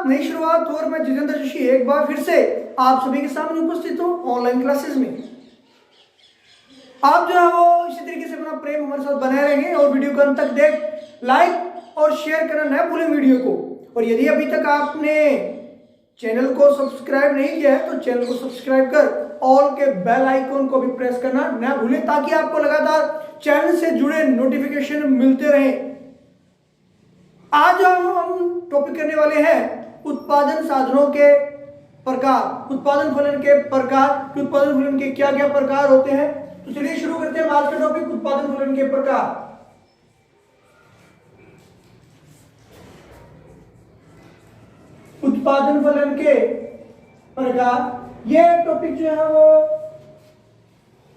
नई शुरुआत और मैं जितेंद्र जोशी एक बार फिर से आप सभी के सामने उपस्थित हूँ ऑनलाइन क्लासेस में। आप जो है वो इसी तरीके से अपना प्रेम हमारे साथ बनाए रहेंगे और वीडियो को अंत तक देख लाइक और शेयर करना न भूलें वीडियो को। और यदि अभी तक आपने चैनल को सब्सक्राइब नहीं किया है तो चैनल को सब्सक्राइब कर ऑल के बेल आइकन को भी प्रेस करना न भूलें ताकि आपको लगातार चैनल से जुड़े नोटिफिकेशन मिलते रहें। आज हम टॉपिक करने वाले हैं उत्पादन साधनों के प्रकार, उत्पादन फलन के प्रकार। उत्पादन फलन के क्या क्या प्रकार होते हैं, तो चलिए शुरू करते हैं आज का टॉपिक उत्पादन फलन के प्रकार। उत्पादन फलन के प्रकार यह टॉपिक जो है वो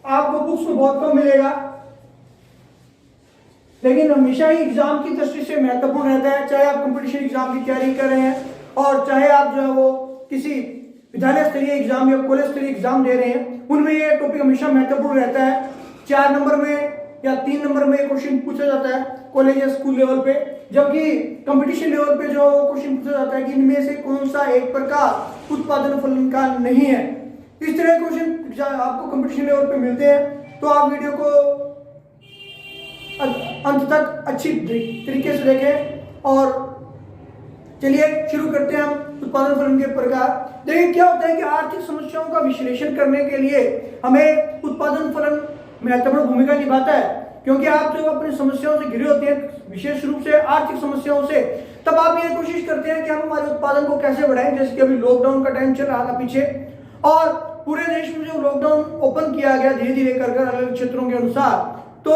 आपको बुक्स में बहुत कम मिलेगा, लेकिन हमेशा ही एग्जाम की दृष्टि से महत्वपूर्ण रहता है। चाहे आप कंपटीशन एग्जाम की तैयारी कर रहे हैं और चाहे आप जो है वो किसी विद्यालय स्तरीय एग्जाम या कॉलेज स्तरीय एग्जाम दे रहे हैं, उनमें यह टॉपिक हमेशा महत्वपूर्ण रहता है। 4 नंबर में या 3 नंबर में क्वेश्चन पूछा जाता है कॉलेज या स्कूल लेवल पे, जबकि कंपटीशन लेवल पे जो क्वेश्चन पूछा जाता है कि इनमें से कौन सा एक प्रकार उत्पादन फलन का नहीं है। इस तरह क्वेश्चन आपको कंपटीशन लेवल पे मिलते हैं, तो आप वीडियो को अंत तक अच्छी तरीके से देखें। और चलिए शुरू करते हैं हम उत्पादन फलन के प्रकार। देखिए क्या होता है कि आर्थिक समस्याओं का विश्लेषण करने के लिए हमें उत्पादन फलन महत्वपूर्ण भूमिका निभाता है, क्योंकि आप जो अपनी समस्याओं से घिरे होते हैं, विशेष रूप से आर्थिक समस्याओं से, तब आप ये कोशिश करते हैं कि हम हमारे उत्पादन को कैसे बढ़ाएं। जैसे कि अभी लॉकडाउन का टाइम चल रहा था पीछे, और पूरे देश में जो लॉकडाउन ओपन किया गया धीरे धीरे कर अलग क्षेत्रों के अनुसार, तो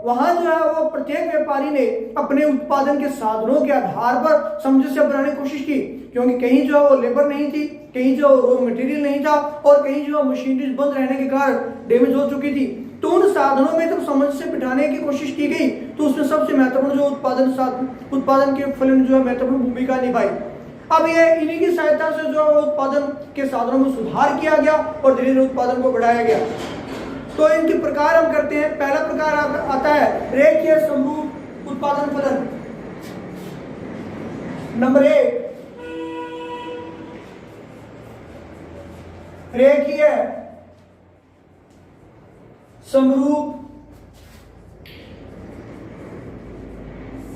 वहां जो है वो प्रत्येक व्यापारी ने अपने उत्पादन के साधनों के आधार पर सामंजस्य बनाने की कोशिश की, क्योंकि कहीं जो है वो लेबर नहीं थी, कहीं जो रॉ मटेरियल नहीं था, और कहीं जो मशीनरी बंद रहने के कारण डैमेज हो चुकी थी। तो उन साधनों में जब सामंजस्य बिठाने की कोशिश की गई, तो उसमें सबसे महत्वपूर्ण जो उत्पादन के फलन जो है महत्वपूर्ण भूमिका निभाई। अब ये इन्हीं की सहायता से जो उत्पादन के साधनों में सुधार किया गया और धीरे धीरे उत्पादन को बढ़ाया गया। तो इनके प्रकार हम करते हैं। पहला प्रकार आता है रेखीय समरूप उत्पादन फलन। नंबर 1 रेखीय समरूप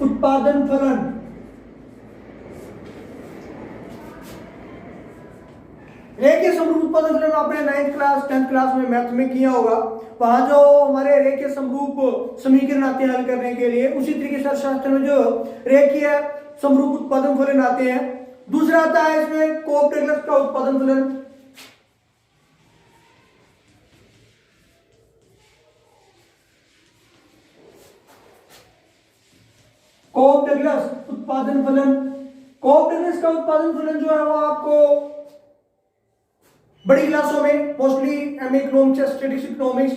उत्पादन फलन। रेखीय समरूप उत्पादन फलन आपने 9th क्लास 10th क्लास में मैथ में किया होगा। वहां जो हमारे रेखीय समरूप समीकरण आते हैं हल करने के लिए, उसी तरीके से अर्थशास्त्र में जो रेखीय समरूप उत्पादन फलन आते हैं। दूसरा आता है इसमें कोऑप-टेलर का उत्पादन फलन। कोऑप-टेलर उत्पादन फलन, कोऑप-टेलर का उत्पादन फलन जो है वो आपको बड़ी क्लासों में mostly MA economics, statistics economics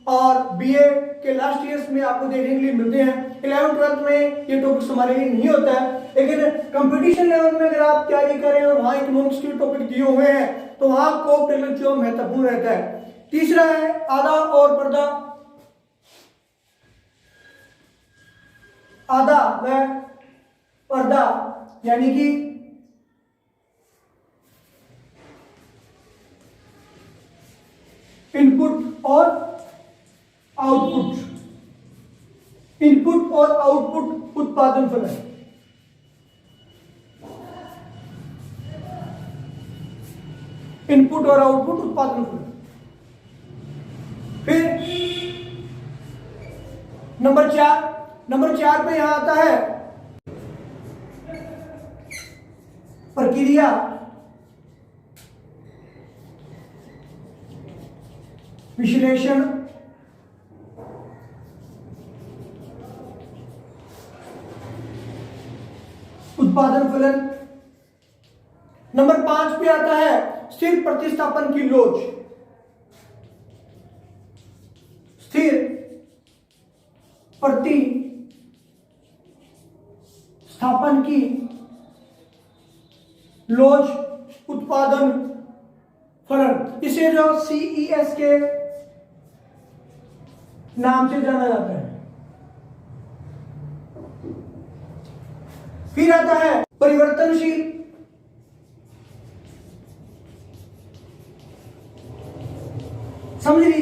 और बीए के लास्ट ईयर्स में आपको देखने के लिए मिलते हैं। 11th 12th में ये टॉपिक्स हमारे लिए नहीं होता है, लेकिन कंपटीशन लेवल में अगर आप तैयारी करें और वहां इकोनॉमिक्स के टॉपिक दिए हुए हैं, तो वहां कोऑप-टेलर जो महत्वपूर्ण रहता है। तीसरा है आधा और पर्दा। आधा व पर्दा यानी कि इनपुट और आउटपुट, इनपुट और आउटपुट उत्पादन फलन। इनपुट और आउटपुट उत्पादन फलन। फिर नंबर 4 पे यहां आता है प्रक्रिया विश्लेषण उत्पादन फलन। नंबर 5 पे आता है स्थिर प्रतिस्थापन की लोच। स्थिर प्रतिस्थापन की लोच उत्पादन फलन। इसे जो CES के नाम से जाना जाता है। फिर आता है परिवर्तनशील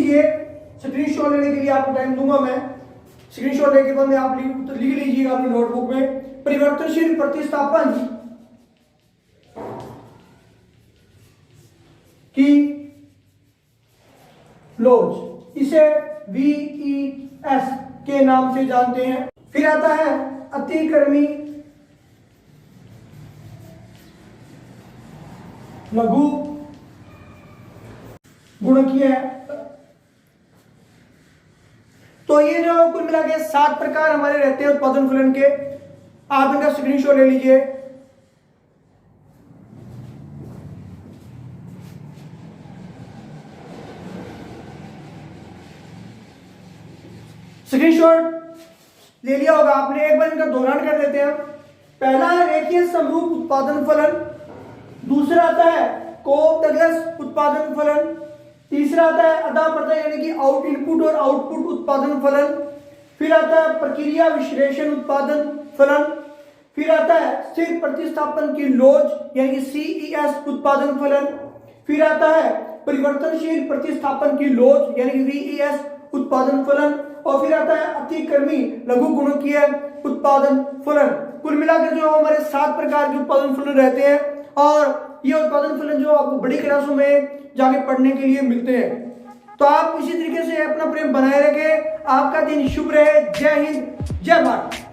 लीजिए, स्क्रीनशॉट लेने के लिए आपको टाइम दूंगा मैं। स्क्रीनशॉट लेके बाद में आप लिख लीजिएगा अपनी नोटबुक में, परिवर्तनशील प्रतिस्थापन की लॉज, इसे VES के नाम से जानते हैं। फिर आता है अतिक्रमी लघु गुणकीय। तो ये जो कुल मिला के 7 प्रकार हमारे रहते हैं उत्पादन फलन के, आप इनका स्क्रीनशॉट ले लीजिए। स्क्रीनशॉट ले लिया होगा आपने, एक बार इनका दोहरान कर देते हैं। पहला है रेखीय समरूप उत्पादन फलन, दूसरा आता है कोप डगलस उत्पादन फलन, तीसरा आता है अदा प्रदा यानी कि आउट इनपुट और आउटपुट उत्पादन फलन, फिर आता है प्रक्रिया विश्लेषण उत्पादन फलन, फिर आता है स्थिर प्रतिस्थापन की लॉज यानी कि CES उत्पादन फलन, फिर आता है परिवर्तनशील प्रतिस्थापन की लॉज यानी कि VES उत्पादन फलन, और फिर आता है अतिक्रमी लघु गुणकीय उत्पादन फलन। कुल मिलाकर जो हमारे 7 प्रकार के उत्पादन फलन रहते हैं, और ये उत्पादन फलन जो आपको बड़ी क्लासों में जाके पढ़ने के लिए मिलते हैं। तो आप इसी तरीके से अपना प्रेम बनाए रखें। आपका दिन शुभ रहे। जय हिंद, जय भारत।